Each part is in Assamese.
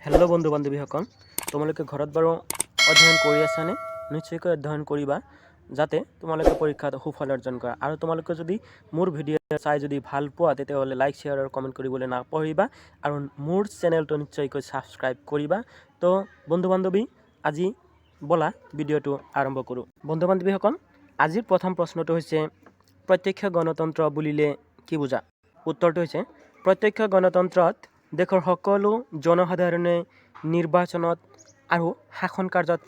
হেল্ল' বন্ধু বান্ধৱীসকল, তোমালোকে ঘৰত বাৰু অধ্যয়ন কৰি আছানে? নিশ্চয়কৈ অধ্যয়ন কৰিবা যাতে তোমালোকে পৰীক্ষাত সুফল অৰ্জন কৰা। আৰু তোমালোকে যদি মোৰ ভিডিঅ' চাই যদি ভাল পোৱা তেতিয়াহ'লে লাইক, শ্বেয়াৰ আৰু কমেণ্ট কৰিবলৈ নাপাহৰিবা আৰু মোৰ চেনেলটো নিশ্চয়কৈ ছাবস্ক্ৰাইব কৰিবা। তো বন্ধু বান্ধৱী, আজি ব'লা ভিডিঅ'টো আৰম্ভ কৰোঁ। বন্ধু বান্ধৱীসকল, আজিৰ প্ৰথম প্ৰশ্নটো হৈছে প্ৰত্যক্ষ গণতন্ত্ৰ বুলিলে কি বুজা? উত্তৰটো হৈছে প্ৰত্যক্ষ গণতন্ত্ৰত দেশৰ সকলো জনসাধাৰণে নিৰ্বাচনত আৰু শাসন কাৰ্যত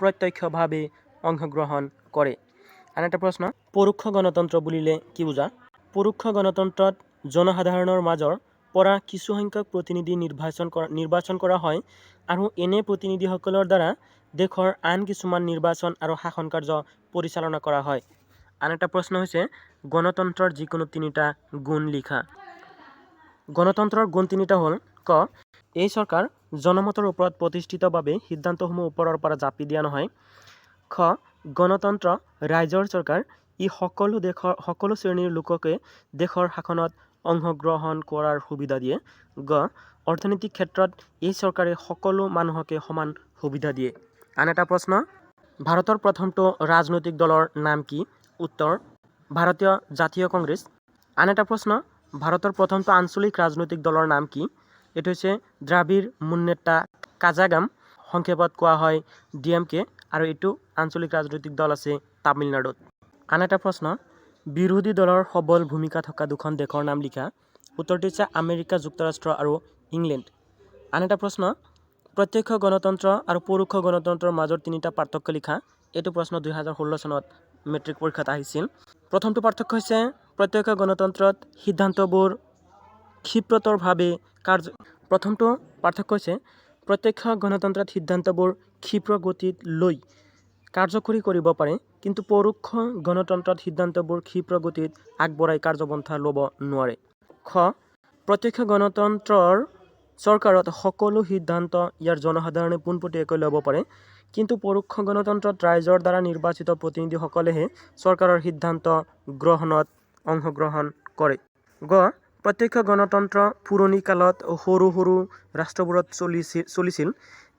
প্ৰত্যক্ষভাৱে অংশগ্ৰহণ কৰে। আন এটা প্ৰশ্ন, পৰোক্ষ গণতন্ত্ৰ বুলিলে কি বুজা? পৰোক্ষ গণতন্ত্ৰত জনসাধাৰণৰ মাজৰ পৰা কিছুসংখ্যক প্ৰতিনিধি নিৰ্বাচন কৰা হয় আৰু এনে প্ৰতিনিধিসকলৰ দ্বাৰা দেশৰ আন কিছুমান নিৰ্বাচন আৰু শাসন কাৰ্য পৰিচালনা কৰা হয়। আন এটা প্ৰশ্ন হৈছে গণতন্ত্ৰৰ যিকোনো তিনিটা গুণ লিখা। গণতন্ত্ৰৰ গুণ তিনিটা হ'ল: ক, এই চৰকাৰ জনমতৰ ওপৰত প্ৰতিষ্ঠিতভাৱে সিদ্ধান্তসমূহ ওপৰৰ পৰা জাপি দিয়া নহয়। খ, গণতন্ত্ৰ ৰাইজৰ চৰকাৰ, ই সকলো শ্ৰেণীৰ লোককে দেশৰ শাসনত অংশগ্ৰহণ কৰাৰ সুবিধা দিয়ে। গ, অৰ্থনৈতিক ক্ষেত্ৰত এই চৰকাৰে সকলো মানুহকে সমান সুবিধা দিয়ে। আন এটা প্ৰশ্ন, ভাৰতৰ প্ৰথমটো ৰাজনৈতিক দলৰ নাম কি? উত্তৰ, ভাৰতীয় জাতীয় কংগ্ৰেছ। আন এটা প্ৰশ্ন, ভাৰতৰ প্ৰথমটো আঞ্চলিক ৰাজনৈতিক দলৰ নাম কি? এইটো হৈছে দ্ৰাবিড় মুন্নেত্ৰা কাজাগাম, সংক্ষেপত কোৱা হয় DMK, আৰু এইটো আঞ্চলিক ৰাজনৈতিক দল আছে তামিলনাডুত। আন এটা প্ৰশ্ন, বিৰোধী দলৰ সবল ভূমিকা থকা দুখন দেশৰ নাম লিখা। উত্তৰটো হৈছে আমেৰিকা যুক্তৰাষ্ট্ৰ আৰু ইংলেণ্ড। আন এটা প্ৰশ্ন, প্ৰত্যক্ষ গণতন্ত্ৰ আৰু পৰোক্ষ গণতন্ত্ৰৰ মাজৰ তিনিটা পাৰ্থক্য লিখা। এইটো প্ৰশ্ন 2016 চনত মেট্ৰিক পৰীক্ষাত আহিছিল। প্ৰথমটো পাৰ্থক্য হৈছে প্ৰত্যক্ষ গণতন্ত্ৰত সিদ্ধান্তবোৰ ক্ষীপ্ৰতৰভাৱে ক্ষীপ্ৰ গতিত লৈ কাৰ্যকৰী কৰিব পাৰে, কিন্তু পৰোক্ষ গণতন্ত্ৰত সিদ্ধান্তবোৰ ক্ষীপ্ৰ গতিত আগবঢ়াই কাৰ্যপন্থা ল'ব নোৱাৰে। খ, প্ৰত্যক্ষ গণতন্ত্ৰৰ চৰকাৰত সকলো সিদ্ধান্ত ইয়াৰ জনসাধাৰণে পোনপটীয়াকৈ ল'ব পাৰে, কিন্তু পৰোক্ষ গণতন্ত্ৰত ৰাইজৰ দ্বাৰা নিৰ্বাচিত প্ৰতিনিধিসকলেহে চৰকাৰৰ সিদ্ধান্ত গ্ৰহণত অংশগ্ৰহণ কৰে। গ, প্ৰত্যক্ষ গণতন্ত্ৰ পুৰণি কালত সৰু সৰু ৰাষ্ট্ৰবোৰত চলিছিল।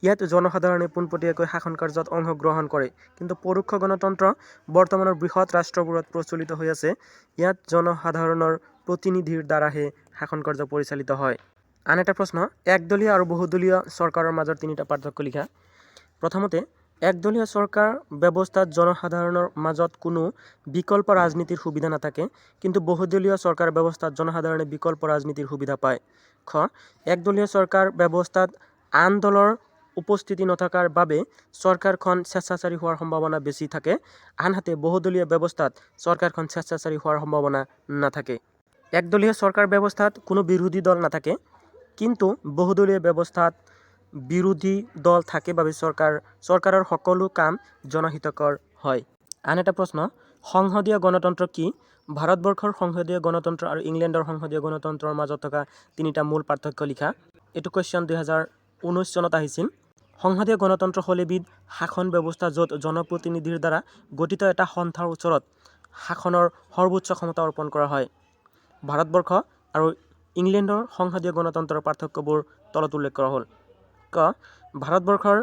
ইয়াত জনসাধাৰণে পোনপটীয়াকৈ শাসন কাৰ্যত অংশগ্ৰহণ কৰে, কিন্তু পৰোক্ষ গণতন্ত্ৰ বৰ্তমানৰ বৃহৎ ৰাষ্ট্ৰবোৰত প্ৰচলিত হৈ আছে। ইয়াত জনসাধাৰণৰ প্ৰতিনিধিৰ দ্বাৰাহে শাসন কাৰ্য পৰিচালিত হয়। আন এটা প্ৰশ্ন, একদলীয় আৰু বহুদলীয় চৰকাৰৰ মাজৰ তিনিটা পাৰ্থক্য লিখা। প্ৰথমতে, একদলীয় চৰকাৰ ব্যৱস্থাত জনসাধাৰণৰ মাজত কোনো বিকল্প ৰাজনীতিৰ সুবিধা নাথাকে, কিন্তু বহুদলীয় চৰকাৰ ব্যৱস্থাত জনসাধাৰণে বিকল্প ৰাজনীতিৰ সুবিধা পায়। খ, একদলীয় চৰকাৰ ব্যৱস্থাত আন দলৰ উপস্থিতি নথকাৰ বাবে চৰকাৰখন স্বেচ্ছাচাৰী হোৱাৰ সম্ভাৱনা বেছি থাকে, আনহাতে বহুদলীয় ব্যৱস্থাত চৰকাৰখন স্বেচ্ছাচাৰী হোৱাৰ সম্ভাৱনা নাথাকে। একদলীয় চৰকাৰ ব্যৱস্থাত কোনো বিৰোধী দল নাথাকে, কিন্তু বহুদলীয় ব্যৱস্থাত বিৰোধী দল থাকে বাবে চৰকাৰৰ সকলো কাম জনহিতকৰ হয়। আন এটা প্ৰশ্ন, সংসদীয় গণতন্ত্ৰ কি? ভাৰতবৰ্ষৰ সংসদীয় গণতন্ত্ৰ আৰু ইংলেণ্ডৰ সংসদীয় গণতন্ত্ৰৰ মাজত থকা তিনিটা মূল পাৰ্থক্য লিখা। এইটো কুৱেশ্যন 2019 চনত আহিছিল। সংসদীয় গণতন্ত্ৰ হ'ল এবিধ শাসন ব্যৱস্থা য'ত জনপ্ৰতিনিধিৰ দ্বাৰা গঠিত এটা সন্থাৰ ওচৰত শাসনৰ সৰ্বোচ্চ ক্ষমতা অৰ্পণ কৰা হয়। ভাৰতবৰ্ষ আৰু ইংলেণ্ডৰ সংসদীয় গণতন্ত্ৰৰ পাৰ্থক্যবোৰ তলত উল্লেখ কৰা হ'ল। ক, ভাৰতবৰ্ষৰ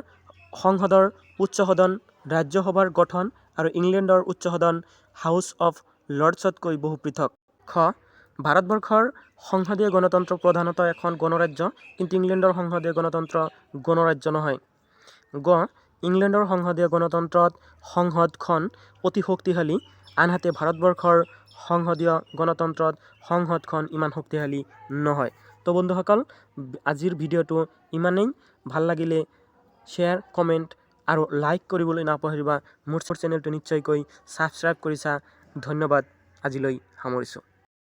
সংসদৰ উচ্চ সদন ৰাজ্যসভাৰ গঠন আৰু ইংলেণ্ডৰ উচ্চ সদন হাউচ অৱ লৰ্ডছতকৈ বহু পৃথক। খ, ভাৰতবৰ্ষৰ সংসদীয় গণতন্ত্ৰ প্ৰধানতঃ এখন গণৰাজ্য, কিন্তু ইংলেণ্ডৰ সংসদীয় গণতন্ত্ৰ গণৰাজ্য নহয়। গ, ইংলেণ্ডৰ সংসদীয় গণতন্ত্ৰত সংসদখন অতি শক্তিশালী, আনহাতে ভাৰতবৰ্ষৰ সংসদীয় গণতন্ত্ৰত সংসদখন ইমান শক্তিশালী নহয়। তো বন্ধুসকল, আজিৰ ভিডিঅ'টো ইমানেই। ভাল লাগিলে শ্বেয়াৰ, কমেণ্ট আৰু লাইক কৰিবলৈ নাপাহৰিবা। মোৰ চেনেলটো নিশ্চয়কৈ ছাবস্ক্ৰাইব কৰিছা। ধন্যবাদ। আজিলৈ সামৰিছোঁ।